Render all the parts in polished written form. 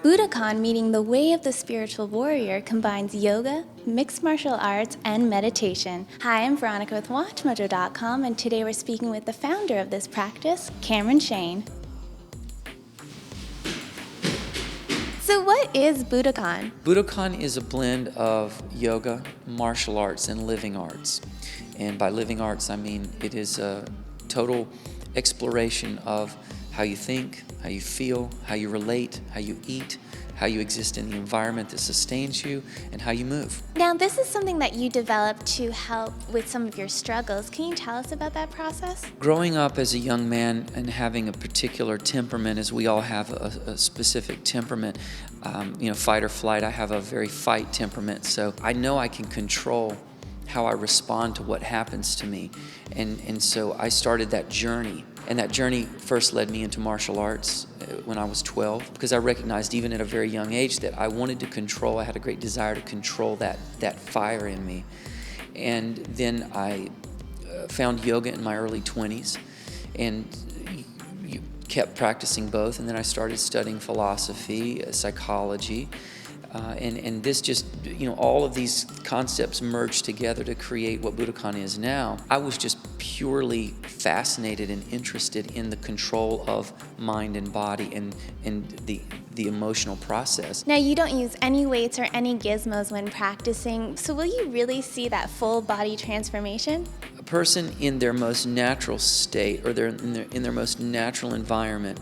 Budokon, meaning the way of the spiritual warrior, combines yoga, mixed martial arts, and meditation. Hi, I'm Veronica with WatchMojo.com, and today we're speaking with the founder of this practice, Shayne. So what is Budokon? Budokon is a blend of yoga, martial arts, and living arts. And by living arts, I mean it is a total exploration of how you think, how you feel, how you relate, how you eat, how you exist in the environment that sustains you, and how you move. Now, this is something that you developed to help with some of your struggles. Can you tell us about that process? Growing up as a young man and having a particular temperament, as we all have a specific temperament, fight or flight, I have a very fight temperament, so I know I can control how I respond to what happens to me. And so I started that journey. And that journey first led me into martial arts when I was 12, because I recognized even at a very young age that I wanted to control, I had a great desire to control that fire in me. And then I found yoga in my early 20s and kept practicing both. And then I started studying philosophy, psychology, and this just, all of these concepts merged together to create what Budokon is now. I was just purely fascinated and interested in the control of mind and body and the emotional process. Now, you don't use any weights or any gizmos when practicing, so will you really see that full body transformation? A person in their most natural state, or in their most natural environment,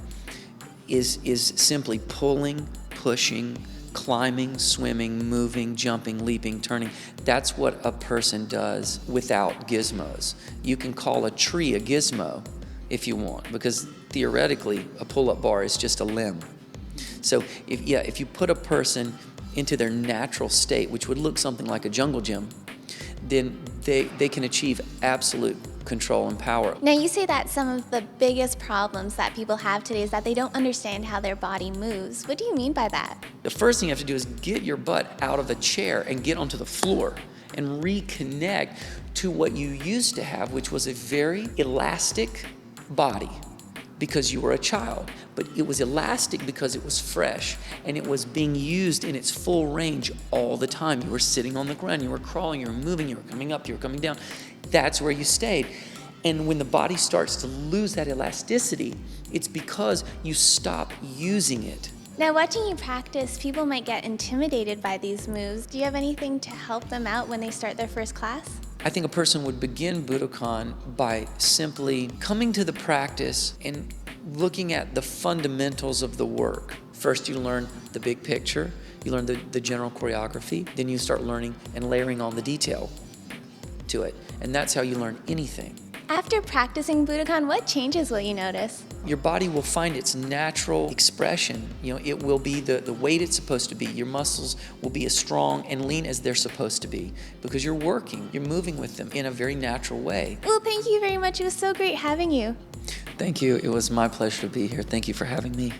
is simply pulling, pushing, climbing, swimming, moving, jumping, leaping, turning. That's what a person does without gizmos. You can call a tree a gizmo if you want, because theoretically a pull-up bar is just a limb. So if you put a person into their natural state, which would look something like a jungle gym, then they can achieve absolute control and power. Now, you say that some of the biggest problems that people have today is that they don't understand how their body moves. What do you mean by that? The first thing you have to do is get your butt out of a chair and get onto the floor and reconnect to what you used to have, which was a very elastic body because you were a child. But it was elastic because it was fresh and it was being used in its full range all the time. You were sitting on the ground, you were crawling, you were moving, you were coming up, you were coming down. That's where you stayed. And when the body starts to lose that elasticity, it's because you stop using it. Now, watching you practice, people might get intimidated by these moves. Do you have anything to help them out when they start their first class? I think a person would begin Budokon by simply coming to the practice and looking at the fundamentals of the work. First, you learn the big picture, you learn the general choreography, then you start learning and layering on the detail to it. And that's how you learn anything. After practicing Budokon, what changes will you notice? Your body will find its natural expression. It will be the weight it's supposed to be. Your muscles will be as strong and lean as they're supposed to be because you're working, you're moving with them in a very natural way. Well, thank you very much. It was so great having you. Thank you. It was my pleasure to be here. Thank you for having me.